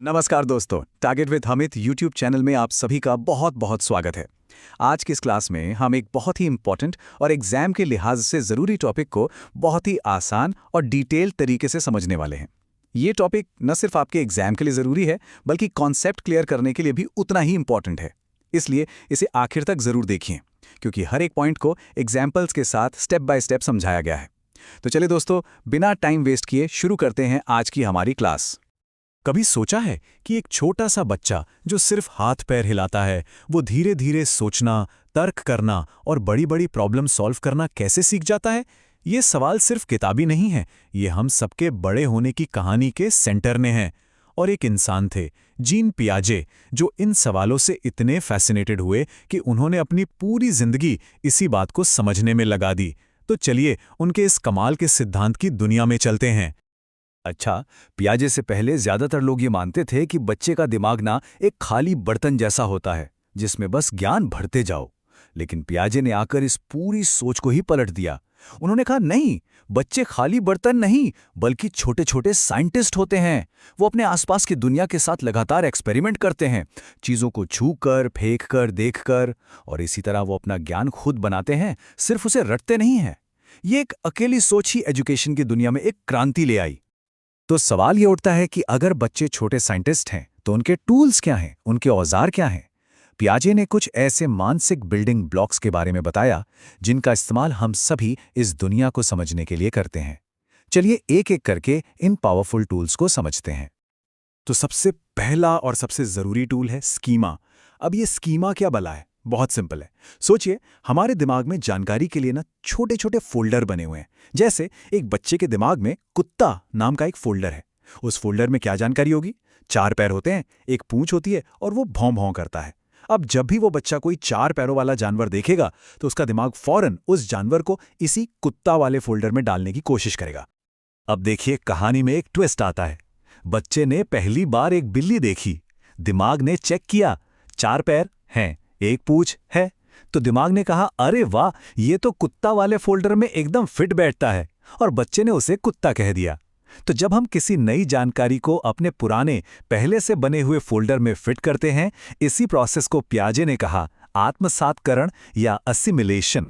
नमस्कार दोस्तों, target with Hamid YouTube channel में आप सभी का बहुत बहुत स्वागत है। आज की इस क्लास में हम एक बहुत ही इंपॉर्टेंट और एग्जाम के लिहाज से ज़रूरी टॉपिक को बहुत ही आसान और डिटेल तरीके से समझने वाले हैं। ये टॉपिक न सिर्फ आपके एग्जाम के लिए ज़रूरी है, बल्कि कॉन्सेप्ट क्लियर करने के लिए भी उतना ही इंपॉर्टेंट है। इसलिए इसे आखिर तक ज़रूर देखिए, क्योंकि हर एक पॉइंट को एग्जाम्पल्स के साथ स्टेप बाय स्टेप समझाया गया है। तो चलिए दोस्तों, बिना टाइम वेस्ट किए शुरू करते हैं आज की हमारी क्लास। कभी सोचा है कि एक छोटा सा बच्चा जो सिर्फ हाथ पैर हिलाता है, वो धीरे धीरे सोचना, तर्क करना और बड़ी बड़ी प्रॉब्लम सॉल्व करना कैसे सीख जाता है? ये सवाल सिर्फ किताबी नहीं है, ये हम सबके बड़े होने की कहानी के सेंटर में है। और एक इंसान थे, जीन पियाजे, जो इन सवालों से इतने फैसिनेटेड हुए कि उन्होंने अपनी पूरी जिंदगी इसी बात को समझने में लगा दी। तो चलिए उनके इस कमाल के सिद्धांत की दुनिया में चलते हैं। अच्छा, पियाजे से पहले ज्यादातर लोग ये मानते थे कि बच्चे का दिमाग ना एक खाली बर्तन जैसा होता है जिसमें बस ज्ञान भरते जाओ। लेकिन पियाजे ने आकर इस पूरी सोच को ही पलट दिया। उन्होंने कहा नहीं, बच्चे खाली बर्तन नहीं बल्कि छोटे छोटे साइंटिस्ट होते हैं। वो अपने आसपास की दुनिया के साथ लगातार एक्सपेरिमेंट करते हैं, चीजों को छू कर, फेंक कर, देख कर, और इसी तरह वो अपना ज्ञान खुद बनाते हैं, सिर्फ उसे रटते नहीं हैं। ये एक अकेली सोच ही एजुकेशन की दुनिया में एक क्रांति ले आई। तो सवाल ये उठता है कि अगर बच्चे छोटे साइंटिस्ट हैं तो उनके टूल्स क्या हैं, उनके औजार क्या हैं? पियाजे ने कुछ ऐसे मानसिक बिल्डिंग ब्लॉक्स के बारे में बताया जिनका इस्तेमाल हम सभी इस दुनिया को समझने के लिए करते हैं। चलिए एक एक करके इन पावरफुल टूल्स को समझते हैं। तो सबसे पहला और सबसे जरूरी टूल है स्कीमा। अब ये स्कीमा क्या भला है? बहुत सिंपल है। सोचिए, हमारे दिमाग में जानकारी के लिए ना छोटे छोटे फोल्डर बने हुए हैं। जैसे एक बच्चे के दिमाग में कुत्ता नाम का एक फोल्डर है। उस फोल्डर में क्या जानकारी होगी? 4 पैर होते हैं, एक पूंछ होती है और वो भौं भौं करता है। अब जब भी वो बच्चा कोई 4 पैरों वाला जानवर देखेगा तो उसका दिमाग फौरन उस जानवर को इसी कुत्ता वाले फोल्डर में डालने की कोशिश करेगा। अब देखिए, कहानी में एक ट्विस्ट आता है। बच्चे ने पहली बार एक बिल्ली देखी, दिमाग ने चेक किया, 4 पैर हैं, एक पूंछ है, तो दिमाग ने कहा अरे वाह, ये तो कुत्ता वाले फोल्डर में एकदम फिट बैठता है, और बच्चे ने उसे कुत्ता कह दिया। तो जब हम किसी नई जानकारी को अपने पुराने पहले से बने हुए फोल्डर में फिट करते हैं, इसी प्रोसेस को पियाजे ने कहा आत्मसातकरण या असिमिलेशन।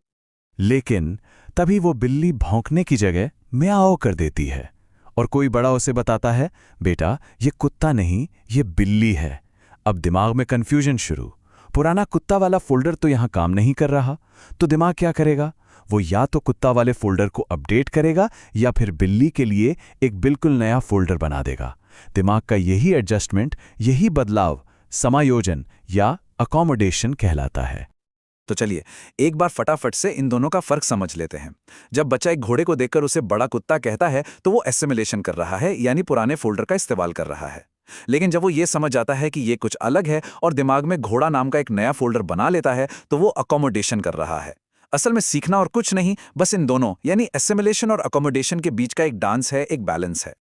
लेकिन तभी वो बिल्ली भौंकने की जगह म्याओ कर देती है और कोई बड़ा उसे बताता है बेटा ये कुत्ता नहीं, ये बिल्ली है। अब दिमाग में कंफ्यूजन शुरू। पुराना कुत्ता वाला फोल्डर तो यहां काम नहीं कर रहा, तो दिमाग क्या करेगा? वो या तो कुत्ता वाले फोल्डर को अपडेट करेगा या फिर बिल्ली के लिए एक बिल्कुल नया फोल्डर बना देगा। दिमाग का यही एडजस्टमेंट, यही बदलाव समायोजन या अकोमोडेशन कहलाता है। तो चलिए एक बार फटाफट से इन दोनों का फर्क समझ लेते हैं। जब बच्चा एक घोड़े को देखकर उसे बड़ा कुत्ता कहता है तो वो एसिमिलेशन कर रहा है, यानी पुराने फोल्डर का इस्तेमाल कर रहा है। लेकिन जब वो ये समझ जाता है कि ये कुछ अलग है और दिमाग में घोड़ा नाम का एक नया फोल्डर बना लेता है, तो वो अकोमोडेशन कर रहा है। असल में सीखना और कुछ नहीं, बस इन दोनों यानी एसिमिलेशन और अकोमोडेशन के बीच का एक डांस है, एक बैलेंस है।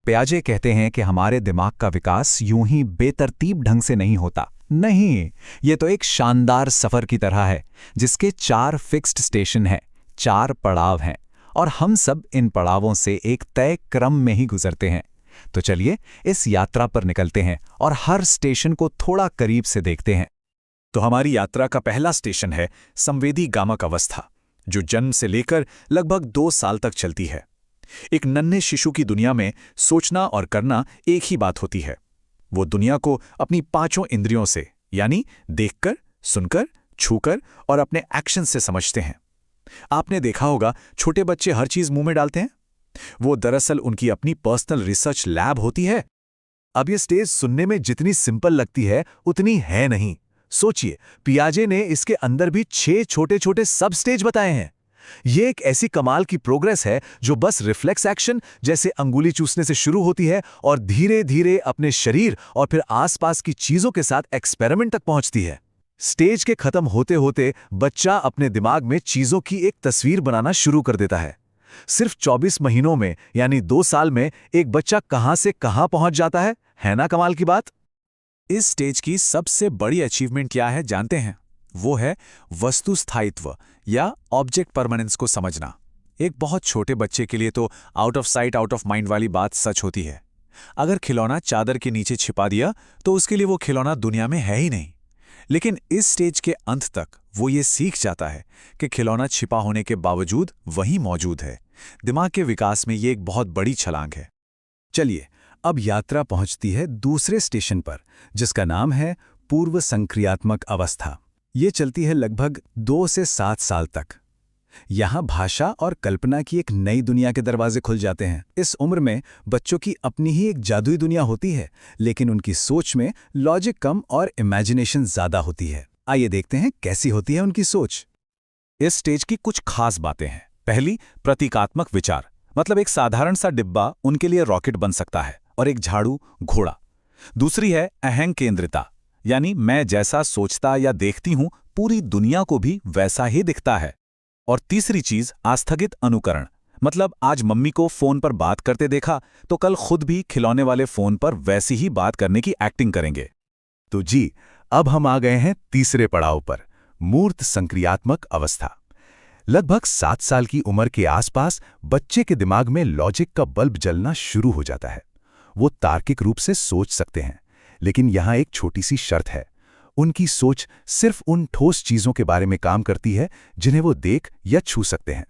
पियाजे कहते हैं कि हमारे दिमाग का विकास यूं ही बेतरतीब ढंग से नहीं होता। नहीं, ये तो एक शानदार सफर की तरह है जिसके 4 फिक्स्ड स्टेशन हैं, 4 पड़ाव हैं, और हम सब इन पड़ावों से एक तय क्रम में ही गुजरते हैं। तो चलिए इस यात्रा पर निकलते हैं और हर स्टेशन को थोड़ा करीब से देखते हैं। तो हमारी यात्रा का पहला स्टेशन है संवेदी गामक अवस्था, जो जन्म से लेकर लगभग 2 साल तक चलती है। एक नन्हे शिशु की दुनिया में सोचना और करना एक ही बात होती है। वो दुनिया को अपनी 5 इंद्रियों से, यानी देखकर, सुनकर, छूकर और अपने एक्शन से समझते हैं। आपने देखा होगा छोटे बच्चे हर चीज मुंह में डालते हैं। वो दरअसल उनकी अपनी पर्सनल रिसर्च लैब होती है। अब ये स्टेज सुनने में जितनी सिंपल लगती है उतनी है नहीं। सोचिए, पियाजे ने इसके अंदर भी 6 छोटे छोटे सब स्टेज बताए हैं। ये एक ऐसी कमाल की प्रोग्रेस है जो बस रिफ्लेक्स एक्शन जैसे अंगुली चूसने से शुरू होती है और धीरे धीरे अपने शरीर और फिर आसपास की चीजों के साथ एक्सपेरिमेंट तक पहुंचती है। स्टेज के खत्म होते होते बच्चा अपने दिमाग में चीजों की एक तस्वीर बनाना शुरू कर देता है। सिर्फ 24 महीनों में, यानी 2 साल में, एक बच्चा कहां से कहां पहुंच जाता है ना कमाल की बात? इस स्टेज की सबसे बड़ी अचीवमेंट क्या है जानते हैं? वो है वस्तु स्थायित्व या ऑब्जेक्ट परमानेंस को समझना। एक बहुत छोटे बच्चे के लिए तो out of sight out of mind वाली बात सच होती है, अगर खिलौना चादर के नीचे छिपा दिया तो उसके लिए वो खिलौना दुनिया में है ही नहीं। लेकिन इस स्टेज के अंत तक वो ये सीख जाता है कि खिलौना छिपा होने के बावजूद वहीं मौजूद है। दिमाग के विकास में ये एक बहुत बड़ी छलांग है। चलिए, अब यात्रा पहुंचती है दूसरे स्टेशन पर, जिसका नाम है पूर्व संक्रियात्मक अवस्था। ये चलती है लगभग 2 से 7 साल तक। यहाँ भाषा और कल्पना की एक नई दुनिया के दरवाजे खुल जाते हैं। इस उम्र में बच्चों की अपनी ही एक जादुई दुनिया होती है, लेकिन उनकी सोच में लॉजिक कम और इमेजिनेशन ज़्यादा होती है। आइए देखते हैं कैसी होती है उनकी सोच। इस स्टेज की कुछ खास बातें हैं। पहली, प्रतीकात्मक विचार, मतलब एक साधारण सा डिब्बा उनके लिए रॉकेट बन सकता है और एक झाड़ू घोड़ा। दूसरी है अहंग केंद्रिता, यानी मैं जैसा सोचता या देखती हूं पूरी दुनिया को भी वैसा ही दिखता है। और तीसरी चीज, आस्थगित अनुकरण, मतलब आज मम्मी को फोन पर बात करते देखा तो कल खुद भी खिलौने वाले फोन पर वैसी ही बात करने की एक्टिंग करेंगे। तो जी, अब हम आ गए हैं तीसरे पड़ाव पर, मूर्त संक्रियात्मक अवस्था। लगभग 7 साल की उम्र के आसपास बच्चे के दिमाग में लॉजिक का बल्ब जलना शुरू हो जाता है। वो तार्किक रूप से सोच सकते हैं, लेकिन यहाँ एक छोटी सी शर्त है। उनकी सोच सिर्फ उन ठोस चीजों के बारे में काम करती है जिन्हें वो देख या छू सकते हैं।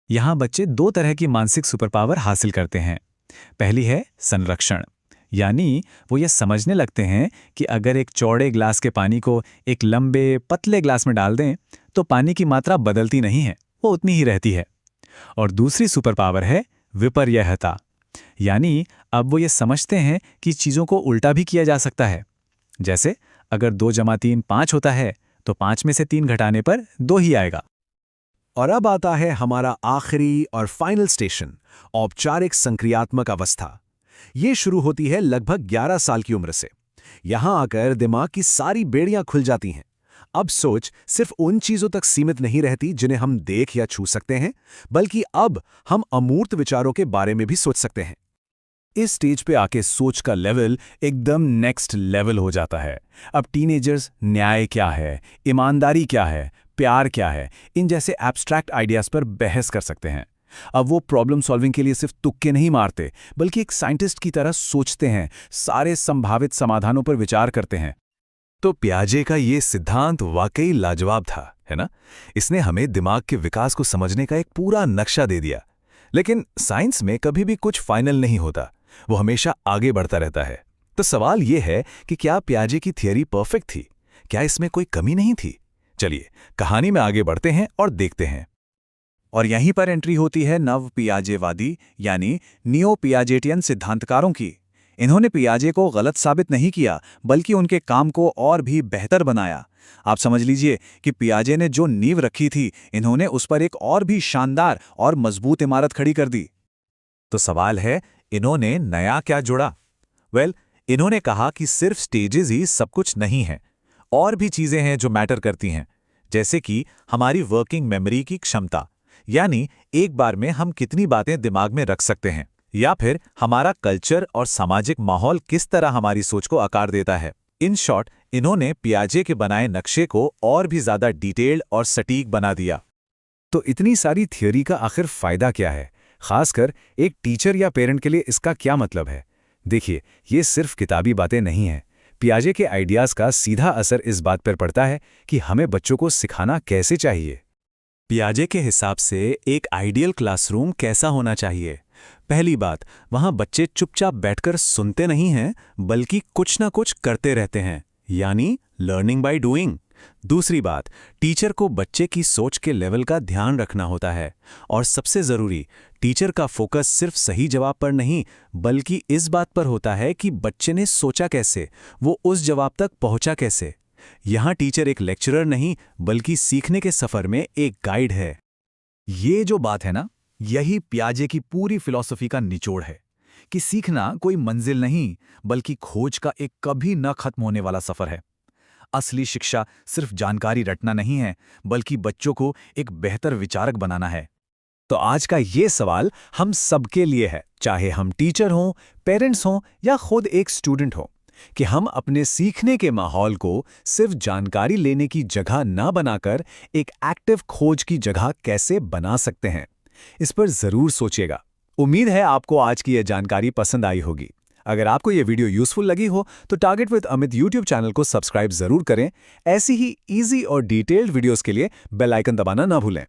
यहाँ बच्चे 2 तरह की मानसिक सुपर पावर हासिल करते हैं। पहली है संरक्षण, यानी वो ये समझने लगते हैं कि अगर एक चौड़े ग्लास के पानी को एक लंबे पतले ग्लास में डाल दें तो पानी की मात्रा बदलती नहीं है, वो उतनी ही रहती है। और दूसरी सुपर पावर है विपर्ययता, यानी अब वो ये समझते हैं कि चीज़ों को उल्टा भी किया जा सकता है। जैसे अगर 2 + 3 5 होता है तो 5 में से 3 घटाने पर 2 ही आएगा। और अब आता है हमारा आखिरी और फाइनल स्टेशन, औपचारिक संक्रियात्मक अवस्था। ये शुरू होती है लगभग 11 साल की उम्र से। यहाँ आकर दिमाग की सारी बेड़ियां खुल जाती हैं। अब सोच सिर्फ उन चीजों तक सीमित नहीं रहती जिन्हें हम देख या छू सकते हैं, बल्कि अब हम अमूर्त विचारों के बारे में भी सोच सकते हैं। इस स्टेज पे आके सोच का लेवल एकदम नेक्स्ट लेवल हो जाता है। अब टीनेजर्स न्याय क्या है, ईमानदारी क्या है, प्यार क्या है, इन जैसे एब्स्ट्रैक्ट आइडियाज पर बहस कर सकते हैं। अब वो प्रॉब्लम सॉल्विंग के लिए सिर्फ तुक्के नहीं मारते, बल्कि एक साइंटिस्ट की तरह सोचते हैं, सारे संभावित समाधानों पर विचार करते हैं। तो पियाजे का ये सिद्धांत वाकई लाजवाब था, है ना? इसने हमें दिमाग के विकास को समझने का एक पूरा नक्शा दे दिया। लेकिन साइंस में कभी भी कुछ फाइनल नहीं होता, वो हमेशा आगे बढ़ता रहता है। तो सवाल ये है कि क्या पियाजे की थियरी परफेक्ट थी? क्या इसमें कोई कमी नहीं थी? चलिए कहानी में आगे बढ़ते हैं और देखते हैं। और यहीं पर एंट्री होती है नव पियाजेवादी यानी नियो पियाजेटियन सिद्धांतकारों की। इन्होंने पियाजे को गलत साबित नहीं किया, बल्कि उनके काम को और भी बेहतर बनाया। आप समझ लीजिए कि पियाजे ने जो नींव रखी थी, इन्होंने उस पर एक और भी शानदार और मजबूत इमारत खड़ी कर दी। तो सवाल है, इन्होंने नया क्या जोड़ा? इन्होंने कहा कि सिर्फ स्टेजेस ही सब कुछ नहीं है, और भी चीजें हैं जो मैटर करती हैं, जैसे कि हमारी वर्किंग मेमोरी की क्षमता, यानी एक बार में हम कितनी बातें दिमाग में रख सकते हैं, या फिर हमारा कल्चर और सामाजिक माहौल किस तरह हमारी सोच को आकार देता है। इन शॉर्ट, इन्होंने पियाजे के बनाए नक्शे को और भी ज्यादा डिटेल्ड और सटीक बना दिया। तो इतनी सारी थियोरी का आखिर फायदा क्या है? खासकर एक टीचर या पेरेंट के लिए इसका क्या मतलब है? देखिए, ये सिर्फ किताबी बातें नहीं हैं। पियाजे के आइडियाज का सीधा असर इस बात पर पड़ता है कि हमें बच्चों को सिखाना कैसे चाहिए। पियाजे के हिसाब से एक आइडियल क्लासरूम कैसा होना चाहिए? पहली बात, वहां बच्चे चुपचाप बैठकर सुनते नहीं हैं, बल्कि कुछ ना कुछ करते रहते हैं, यानी लर्निंग बाय डूइंग। दूसरी बात, टीचर को बच्चे की सोच के लेवल का ध्यान रखना होता है। और सबसे जरूरी, टीचर का फोकस सिर्फ सही जवाब पर नहीं, बल्कि इस बात पर होता है कि बच्चे ने सोचा कैसे, वो उस जवाब तक पहुंचा कैसे। यहां टीचर एक लेक्चरर नहीं, बल्कि सीखने के सफर में एक गाइड है। ये जो बात है ना, यही पियाजे की पूरी फिलॉसफी का निचोड़ है कि सीखना कोई मंजिल नहीं, बल्कि खोज का एक कभी न खत्म होने वाला सफर है। असली शिक्षा सिर्फ जानकारी रटना नहीं है, बल्कि बच्चों को एक बेहतर विचारक बनाना है। तो आज का ये सवाल हम सबके लिए है, चाहे हम टीचर हों, पेरेंट्स हों या खुद एक स्टूडेंट हो, कि हम अपने सीखने के माहौल को सिर्फ जानकारी लेने की जगह ना बनाकर एक एक्टिव खोज की जगह कैसे बना सकते हैं। इस पर जरूर सोचिएगा। उम्मीद है आपको आज की यह जानकारी पसंद आई होगी। अगर आपको ये वीडियो यूजफुल लगी हो तो target with Amit YouTube channel को सब्सक्राइब जरूर करें। ऐसी ही इजी और डिटेल्ड वीडियोस के लिए बेल आइकन दबाना ना भूलें।